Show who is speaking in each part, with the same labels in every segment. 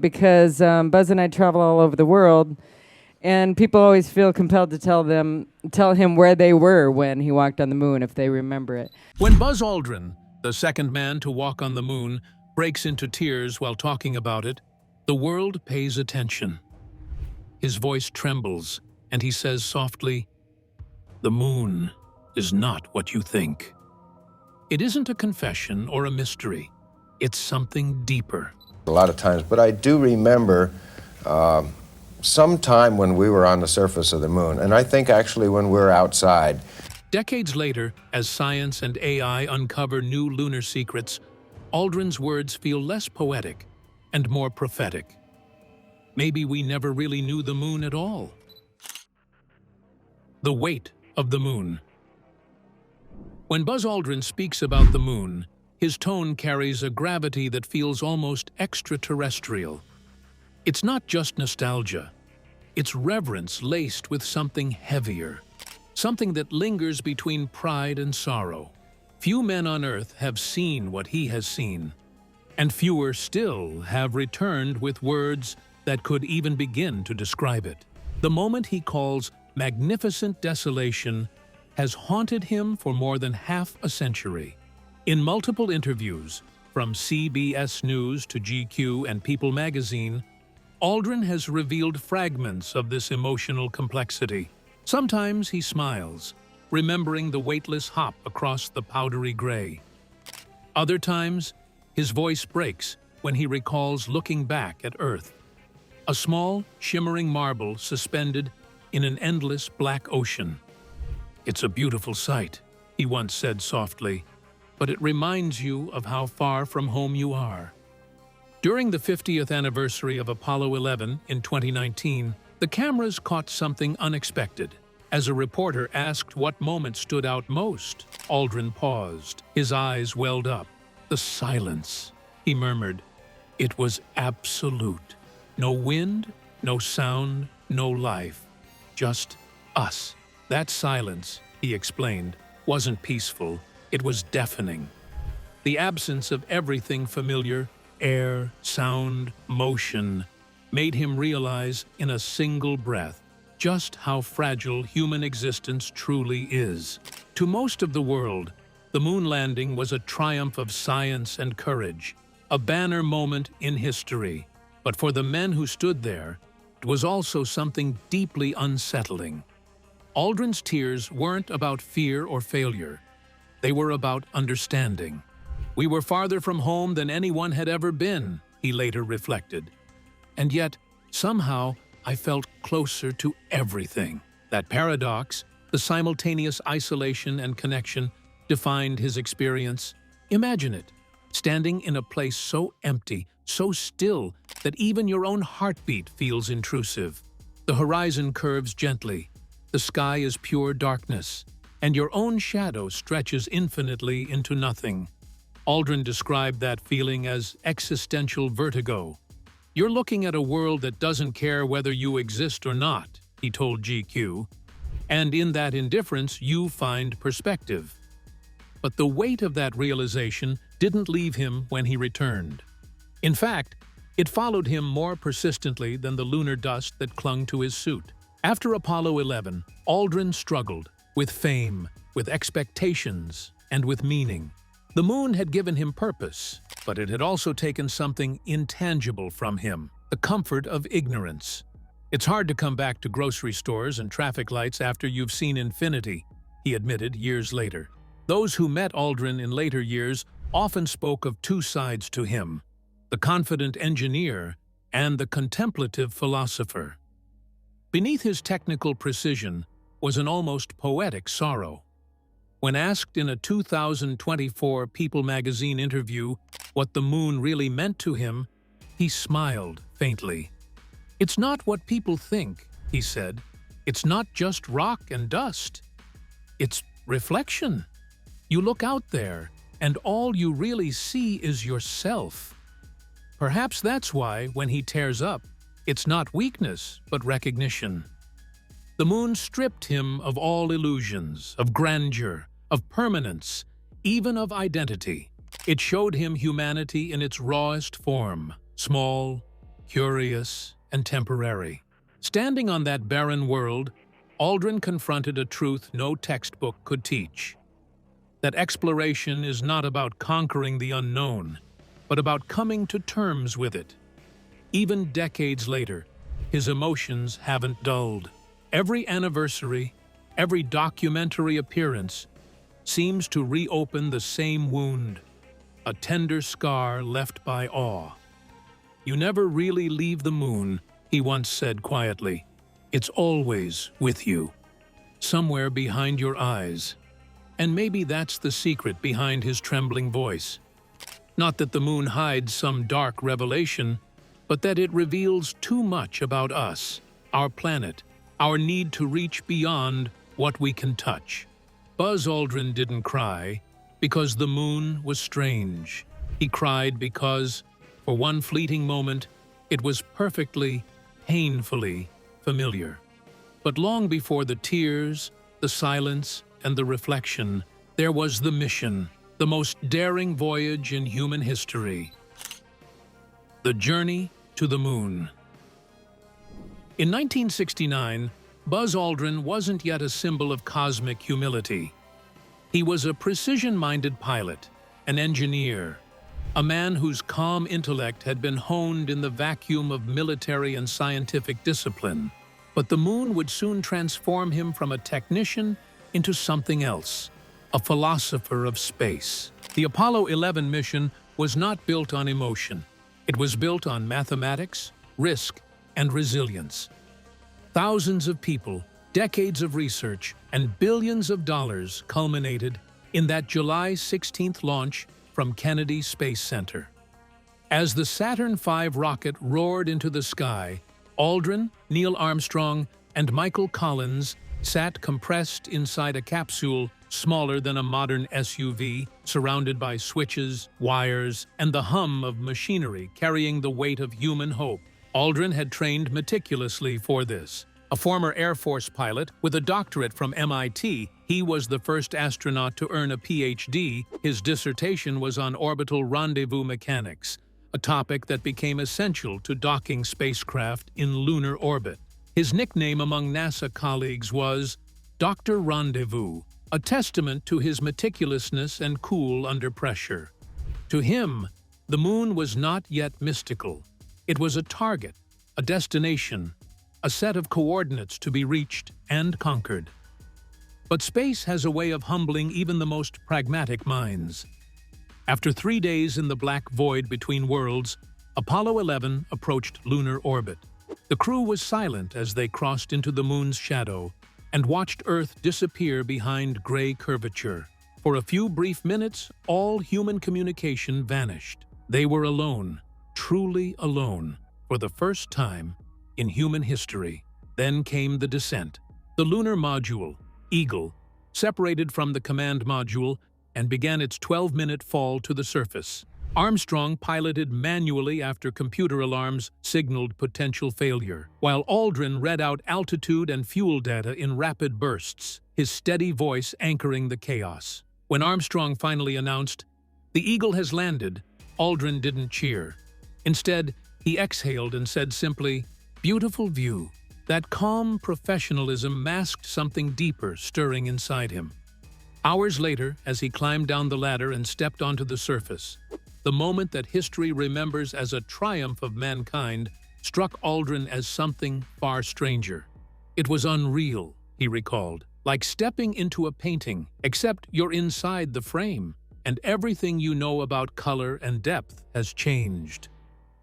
Speaker 1: because Buzz and I travel all over the world, and people always feel compelled to tell him where they were when he walked on the moon, if they remember it.
Speaker 2: When Buzz Aldrin, the second man to walk on the moon, breaks into tears while talking about it, the world pays attention. His voice trembles, and he says softly, "The moon is not what you think." It isn't a confession or a mystery. It's something deeper.
Speaker 3: A lot of times, but I do remember some time when we were on the surface of the moon, and I think actually when we were outside.
Speaker 2: Decades later, as science and AI uncover new lunar secrets, Aldrin's words feel less poetic and more prophetic. Maybe we never really knew the moon at all. The weight of the moon. When Buzz Aldrin speaks about the moon, his tone carries a gravity that feels almost extraterrestrial. It's not just nostalgia. It's reverence laced with something heavier, something that lingers between pride and sorrow. Few men on Earth have seen what he has seen, and fewer still have returned with words that could even begin to describe it. The moment he calls magnificent desolation has haunted him for more than half a century. In multiple interviews, from CBS News to GQ and People magazine, Aldrin has revealed fragments of this emotional complexity. Sometimes he smiles, remembering the weightless hop across the powdery gray. Other times, his voice breaks when he recalls looking back at Earth, a small, shimmering marble suspended in an endless black ocean. "It's a beautiful sight," he once said softly, "but it reminds you of how far from home you are." During the 50th anniversary of Apollo 11 in 2019, the cameras caught something unexpected. As a reporter asked what moment stood out most, Aldrin paused. His eyes welled up. "The silence," he murmured. "It was absolute. No wind, no sound, no life. Just us." That silence, he explained, wasn't peaceful. It was deafening. The absence of everything familiar, air, sound, motion, made him realize in a single breath just how fragile human existence truly is. To most of the world, the moon landing was a triumph of science and courage, a banner moment in history. But for the men who stood there, it was also something deeply unsettling. Aldrin's tears weren't about fear or failure. They were about understanding. "We were farther from home than anyone had ever been," he later reflected. "And yet, somehow, I felt closer to everything." That paradox, the simultaneous isolation and connection, defined his experience. Imagine it, standing in a place so empty, so still, that even your own heartbeat feels intrusive. The horizon curves gently, the sky is pure darkness, and your own shadow stretches infinitely into nothing. Aldrin described that feeling as existential vertigo. "You're looking at a world that doesn't care whether you exist or not," he told GQ, "and in that indifference you find perspective." But the weight of that realization didn't leave him when he returned. In fact, it followed him more persistently than the lunar dust that clung to his suit. After Apollo 11, Aldrin struggled with fame, with expectations, and with meaning. The moon had given him purpose, but it had also taken something intangible from him, the comfort of ignorance. "It's hard to come back to grocery stores and traffic lights after you've seen infinity," he admitted years later. Those who met Aldrin in later years often spoke of two sides to him, the confident engineer and the contemplative philosopher. Beneath his technical precision was an almost poetic sorrow. When asked in a 2024 People magazine interview what the moon really meant to him, he smiled faintly. "It's not what people think," he said. "It's not just rock and dust. It's reflection. You look out there, and all you really see is yourself." Perhaps that's why, when he tears up, it's not weakness, but recognition. The moon stripped him of all illusions, of grandeur, of permanence, even of identity. It showed him humanity in its rawest form, small, curious, and temporary. Standing on that barren world, Aldrin confronted a truth no textbook could teach: that exploration is not about conquering the unknown, but about coming to terms with it. Even decades later, his emotions haven't dulled. Every anniversary, every documentary appearance seems to reopen the same wound, a tender scar left by awe. "You never really leave the moon," he once said quietly. "It's always with you, somewhere behind your eyes." And maybe that's the secret behind his trembling voice. Not that the moon hides some dark revelation, but that it reveals too much about us, our planet, our need to reach beyond what we can touch. Buzz Aldrin didn't cry because the moon was strange. He cried because, for one fleeting moment, it was perfectly, painfully familiar. But long before the tears, the silence, and the reflection, there was the mission, the most daring voyage in human history: the journey to the moon. In 1969, Buzz Aldrin wasn't yet a symbol of cosmic humility. He was a precision-minded pilot, an engineer, a man whose calm intellect had been honed in the vacuum of military and scientific discipline. But the moon would soon transform him from a technician into something else: a philosopher of space. The Apollo 11 mission was not built on emotion. It was built on mathematics, risk, and resilience. Thousands of people, decades of research, and billions of dollars culminated in that July 16th launch from Kennedy Space Center. As the Saturn V rocket roared into the sky, Aldrin, Neil Armstrong, and Michael Collins sat compressed inside a capsule smaller than a modern SUV, surrounded by switches, wires, and the hum of machinery carrying the weight of human hope. Aldrin had trained meticulously for this. A former Air Force pilot with a doctorate from MIT, he was the first astronaut to earn a PhD. His dissertation was on orbital rendezvous mechanics, a topic that became essential to docking spacecraft in lunar orbit. His nickname among NASA colleagues was Dr. Rendezvous, a testament to his meticulousness and cool under pressure. To him, the moon was not yet mystical. It was a target, a destination, a set of coordinates to be reached and conquered. But space has a way of humbling even the most pragmatic minds. After 3 days in the black void between worlds, Apollo 11 approached lunar orbit. The crew was silent as they crossed into the moon's shadow and watched Earth disappear behind gray curvature. For a few brief minutes, all human communication vanished. They were alone, truly alone, for the first time in human history. Then came the descent. The lunar module, Eagle, separated from the command module and began its 12-minute fall to the surface. Armstrong piloted manually after computer alarms signaled potential failure, while Aldrin read out altitude and fuel data in rapid bursts, his steady voice anchoring the chaos. When Armstrong finally announced, "The Eagle has landed," Aldrin didn't cheer. Instead, he exhaled and said simply, "Beautiful view." That calm professionalism masked something deeper stirring inside him. Hours later, as he climbed down the ladder and stepped onto the surface, the moment that history remembers as a triumph of mankind struck Aldrin as something far stranger. It was unreal, he recalled, like stepping into a painting, except you're inside the frame, and everything you know about color and depth has changed.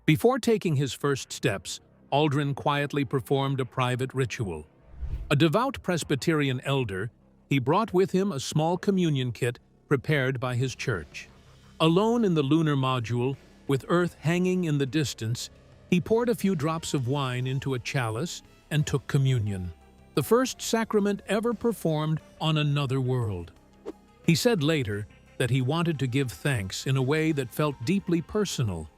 Speaker 2: Before taking his first steps, Aldrin quietly performed a private ritual. A devout Presbyterian elder, he brought with him a small communion kit prepared by his church. Alone in the lunar module, with Earth hanging in the distance, he poured a few drops of wine into a chalice and took communion, the first sacrament ever performed on another world. He said later that he wanted to give thanks in a way that felt deeply personal,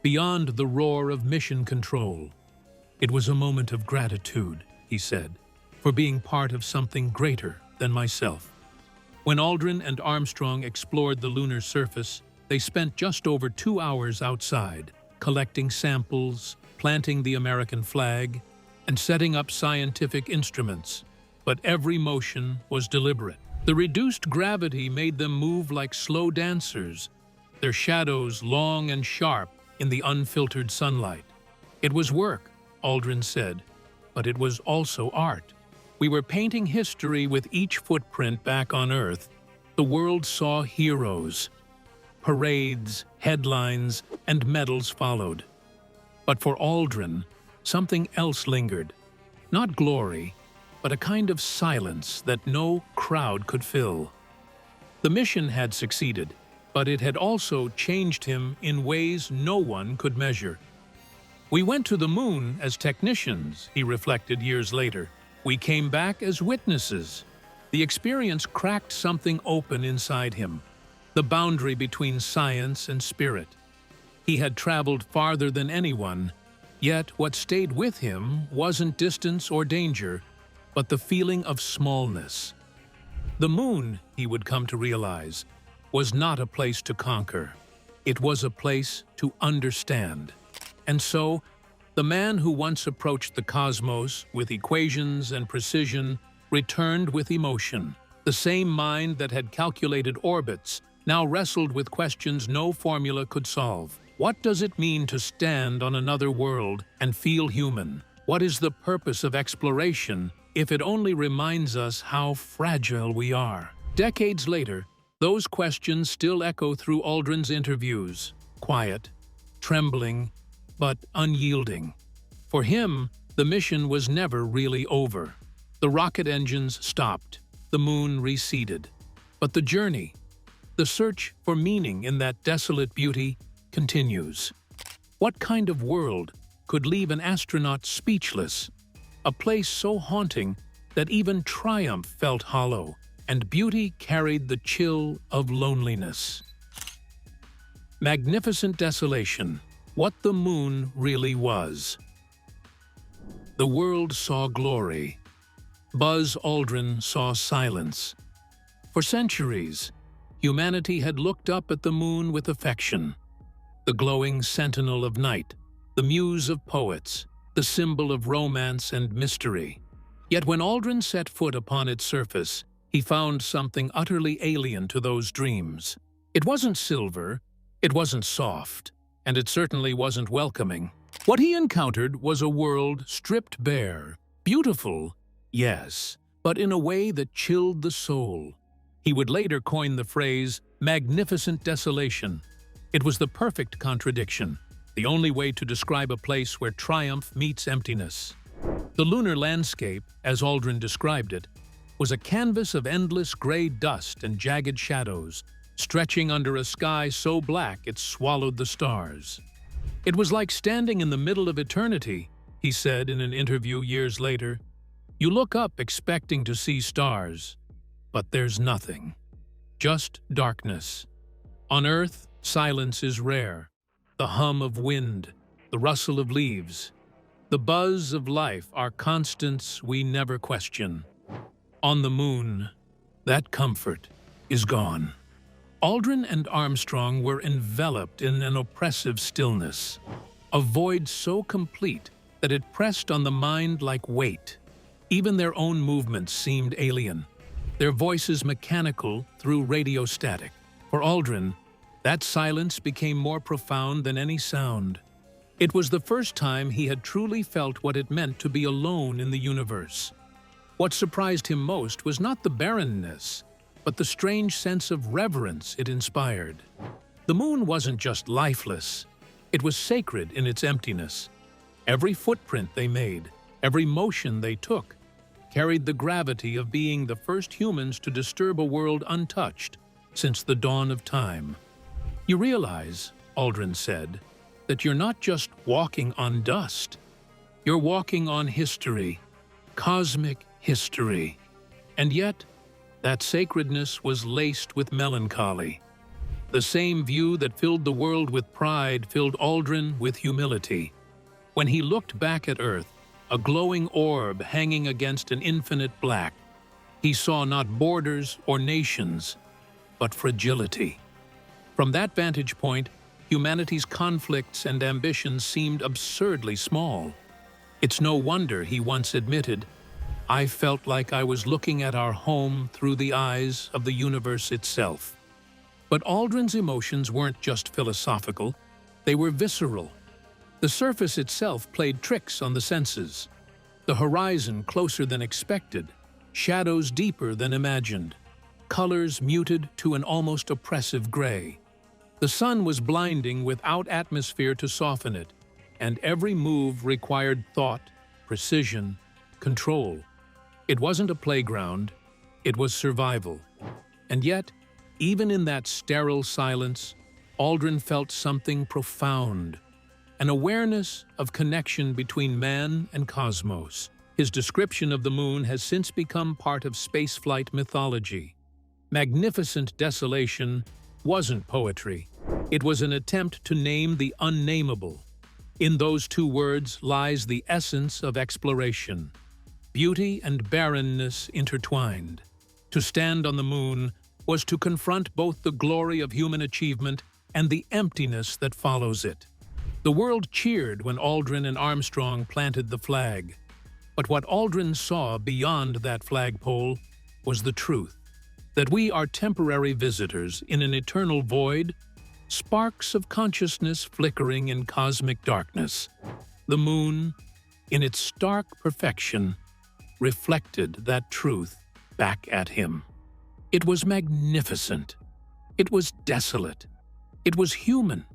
Speaker 2: beyond the roar of mission control. "It was a moment of gratitude," he said, "for being part of something greater than myself." When Aldrin and Armstrong explored the lunar surface, they spent just over 2 hours outside, collecting samples, planting the American flag, and setting up scientific instruments, but every motion was deliberate. The reduced gravity made them move like slow dancers, their shadows long and sharp in the unfiltered sunlight. It was work, Aldrin said, but it was also art. We were painting history with each footprint back on Earth. The world saw heroes. Parades, headlines, and medals followed. But for Aldrin, something else lingered. Not glory, but a kind of silence that no crowd could fill. The mission had succeeded, but it had also changed him in ways no one could measure. We went to the moon as technicians, he reflected years later. We came back as witnesses. The experience cracked something open inside him, the boundary between science and spirit. He had traveled farther than anyone, yet what stayed with him wasn't distance or danger, but the feeling of smallness. The moon, he would come to realize, was not a place to conquer. It was a place to understand. And so, the man who once approached the cosmos with equations and precision returned with emotion. The same mind that had calculated orbits now wrestled with questions no formula could solve. What does it mean to stand on another world and feel human? What is the purpose of exploration if it only reminds us how fragile we are? Decades later, those questions still echo through Aldrin's interviews, quiet, trembling, but unyielding. For him, the mission was never really over. The rocket engines stopped, the moon receded. But the journey, the search for meaning in that desolate beauty, continues. What kind of world could leave an astronaut speechless? A place so haunting that even triumph felt hollow, and beauty carried the chill of loneliness. Magnificent desolation. What the moon really was. The world saw glory. Buzz Aldrin saw silence. For centuries, humanity had looked up at the moon with affection. The glowing sentinel of night, the muse of poets, the symbol of romance and mystery. Yet when Aldrin set foot upon its surface, he found something utterly alien to those dreams. It wasn't silver, it wasn't soft, and it certainly wasn't welcoming. What he encountered was a world stripped bare, beautiful, yes, but in a way that chilled the soul. He would later coin the phrase, magnificent desolation. It was the perfect contradiction, the only way to describe a place where triumph meets emptiness. The lunar landscape, as Aldrin described it, was a canvas of endless gray dust and jagged shadows, stretching under a sky so black it swallowed the stars. It was like standing in the middle of eternity, he said in an interview years later. You look up expecting to see stars, but there's nothing. Just darkness. On Earth, silence is rare. The hum of wind, the rustle of leaves, the buzz of life are constants we never question. On the moon, that comfort is gone. Aldrin and Armstrong were enveloped in an oppressive stillness, a void so complete that it pressed on the mind like weight. Even their own movements seemed alien, their voices mechanical through radio static. For Aldrin, that silence became more profound than any sound. It was the first time he had truly felt what it meant to be alone in the universe. What surprised him most was not the barrenness, but the strange sense of reverence it inspired. The moon wasn't just lifeless, it was sacred in its emptiness. Every footprint they made, every motion they took, carried the gravity of being the first humans to disturb a world untouched since the dawn of time. You realize, Aldrin said, that you're not just walking on dust, you're walking on history, cosmic history. And yet, that sacredness was laced with melancholy. The same view that filled the world with pride filled Aldrin with humility. When he looked back at Earth, a glowing orb hanging against an infinite black, he saw not borders or nations, but fragility. From that vantage point, humanity's conflicts and ambitions seemed absurdly small. It's no wonder he once admitted, "I felt like I was looking at our home through the eyes of the universe itself." But Aldrin's emotions weren't just philosophical, they were visceral. The surface itself played tricks on the senses. The horizon closer than expected, shadows deeper than imagined, colors muted to an almost oppressive gray. The sun was blinding without atmosphere to soften it, and every move required thought, precision, control. It wasn't a playground, it was survival. And yet, even in that sterile silence, Aldrin felt something profound, an awareness of connection between man and cosmos. His description of the moon has since become part of spaceflight mythology. Magnificent desolation wasn't poetry. It was an attempt to name the unnameable. In those two words lies the essence of exploration. Beauty and barrenness intertwined. To stand on the moon was to confront both the glory of human achievement and the emptiness that follows it. The world cheered when Aldrin and Armstrong planted the flag. But what Aldrin saw beyond that flagpole was the truth, that we are temporary visitors in an eternal void, sparks of consciousness flickering in cosmic darkness. The moon, in its stark perfection, reflected that truth back at him. It was magnificent. It was desolate. It was human.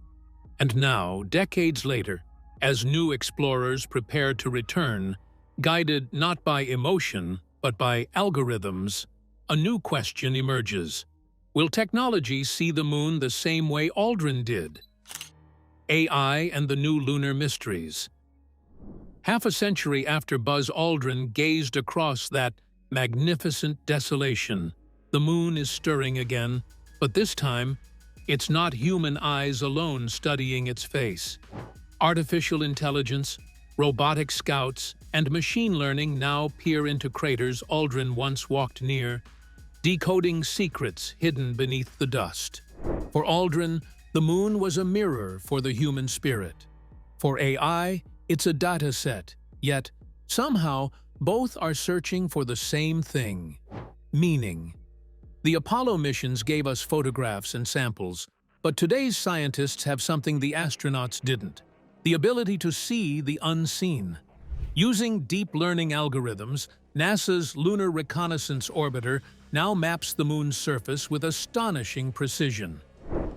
Speaker 2: And now, decades later, as new explorers prepare to return, guided not by emotion, but by algorithms, a new question emerges. Will technology see the moon the same way Aldrin did? AI and the new lunar mysteries. Half a century after Buzz Aldrin gazed across that magnificent desolation, the moon is stirring again, but this time, it's not human eyes alone studying its face. Artificial intelligence, robotic scouts, and machine learning now peer into craters Aldrin once walked near, decoding secrets hidden beneath the dust. For Aldrin, the moon was a mirror for the human spirit. For AI, it's a data set, yet somehow both are searching for the same thing: meaning. The Apollo missions gave us photographs and samples, but today's scientists have something the astronauts didn't: the ability to see the unseen. Using deep learning algorithms, NASA's Lunar Reconnaissance Orbiter now maps the moon's surface with astonishing precision.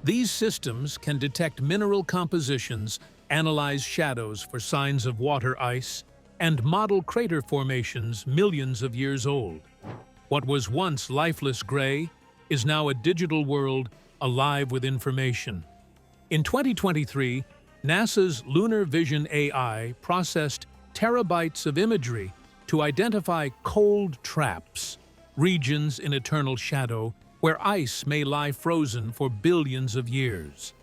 Speaker 2: These systems can detect mineral compositions, analyze shadows for signs of water ice, and model crater formations millions of years old. What was once lifeless gray is now a digital world alive with information. In 2023, NASA's Lunar Vision AI processed terabytes of imagery to identify cold traps, regions in eternal shadow where ice may lie frozen for billions of years.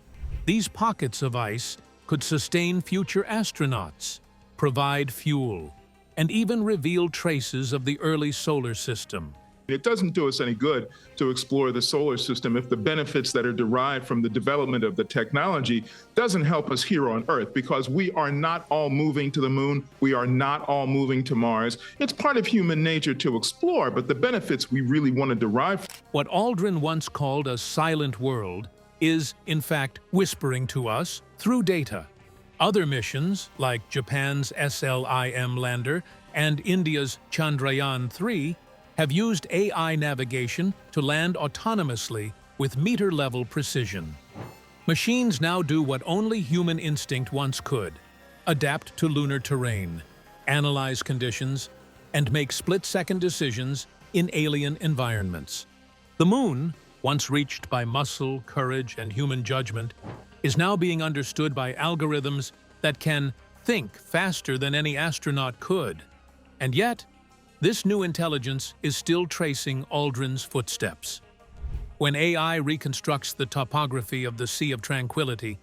Speaker 2: These pockets of ice could sustain future astronauts, provide fuel, and even reveal traces of the early solar system.
Speaker 4: It doesn't do us any good to explore the solar system if the benefits that are derived from the development of the technology doesn't help us here on Earth, because we are not all moving to the moon. We are not all moving to Mars. It's part of human nature to explore, but the benefits we really want to derive.
Speaker 2: What Aldrin once called a silent world is, in fact, whispering to us through data. Other missions, like Japan's SLIM lander and India's Chandrayaan-3, have used AI navigation to land autonomously with meter-level precision. Machines now do what only human instinct once could: adapt to lunar terrain, analyze conditions, and make split-second decisions in alien environments. The moon, once reached by muscle, courage, and human judgment, is now being understood by algorithms that can think faster than any astronaut could. And yet, this new intelligence is still tracing Aldrin's footsteps. When AI reconstructs the topography of the Sea of Tranquility,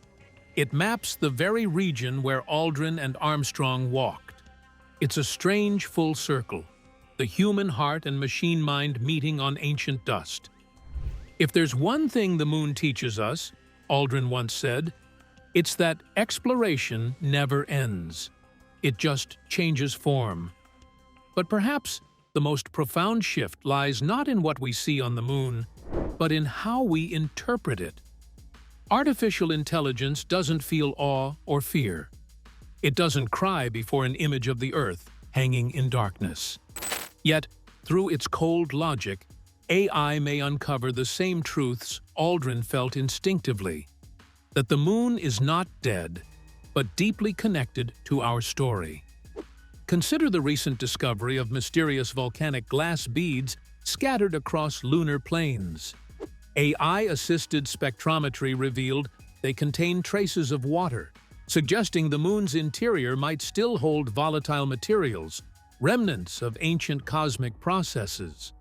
Speaker 2: it maps the very region where Aldrin and Armstrong walked. It's a strange full circle, the human heart and machine mind meeting on ancient dust. If there's one thing the moon teaches us, Aldrin once said, It's that exploration never ends. It just changes form. But perhaps the most profound shift lies not in what we see on the moon, but in how we interpret it. Artificial intelligence doesn't feel awe or fear. It doesn't cry before an image of the Earth hanging in darkness. Yet, through its cold logic, AI may uncover the same truths Aldrin felt instinctively, that the moon is not dead, but deeply connected to our story. Consider the recent discovery of mysterious volcanic glass beads scattered across lunar plains. AI-assisted spectrometry revealed they contain traces of water, suggesting the moon's interior might still hold volatile materials, remnants of ancient cosmic processes.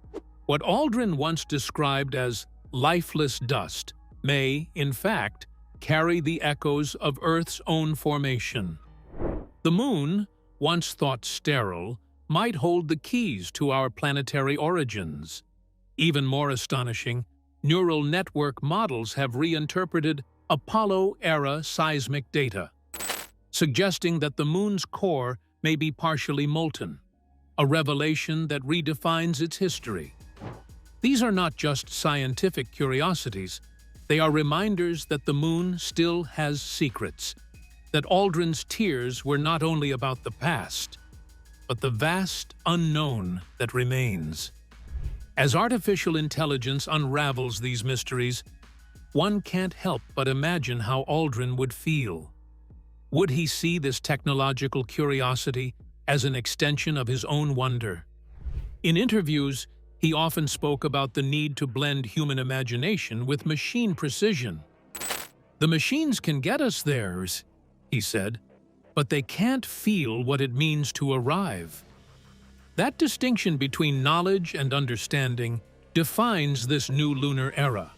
Speaker 2: What Aldrin once described as lifeless dust may, in fact, carry the echoes of Earth's own formation. The moon, once thought sterile, might hold the keys to our planetary origins. Even more astonishing, neural network models have reinterpreted Apollo-era seismic data, suggesting that the moon's core may be partially molten, a revelation that redefines its history. These are not just scientific curiosities, they are reminders that the moon still has secrets, that Aldrin's tears were not only about the past, but the vast unknown that remains. As artificial intelligence unravels these mysteries, one can't help but imagine how Aldrin would feel. Would he see this technological curiosity as an extension of his own wonder? In interviews, he often spoke about the need to blend human imagination with machine precision. "The machines can get us there," he said, "but they can't feel what it means to arrive." That distinction between knowledge and understanding defines this new lunar era.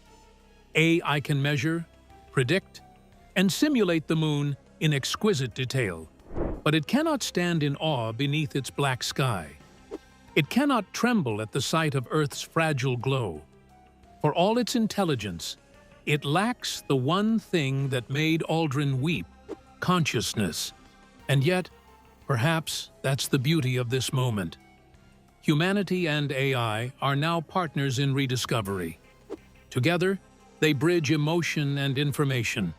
Speaker 2: AI can measure, predict, and simulate the moon in exquisite detail, but it cannot stand in awe beneath its black sky. It cannot tremble at the sight of Earth's fragile glow. For all its intelligence, it lacks the one thing that made Aldrin weep: consciousness. And yet, perhaps that's the beauty of this moment. Humanity and AI are now partners in rediscovery. Together, they bridge emotion and information,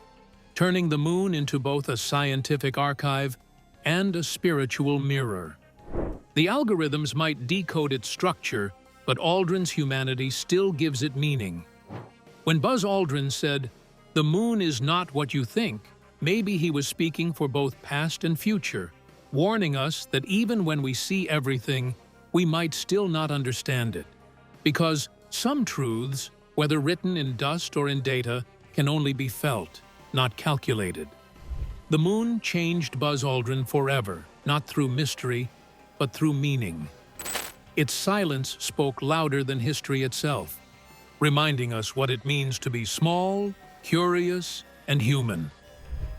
Speaker 2: turning the moon into both a scientific archive and a spiritual mirror. The algorithms might decode its structure, but Aldrin's humanity still gives it meaning. When Buzz Aldrin said, "The moon is not what you think," maybe he was speaking for both past and future, warning us that even when we see everything, we might still not understand it. Because some truths, whether written in dust or in data, can only be felt, not calculated. The moon changed Buzz Aldrin forever, not through mystery, but through meaning. Its silence spoke louder than history itself, reminding us what it means to be small, curious, and human.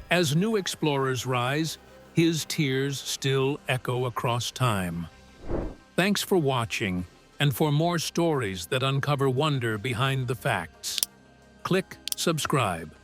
Speaker 2: As new explorers rise, his tears still echo across time. Thanks for watching, and for more stories that uncover wonder behind the facts, click subscribe.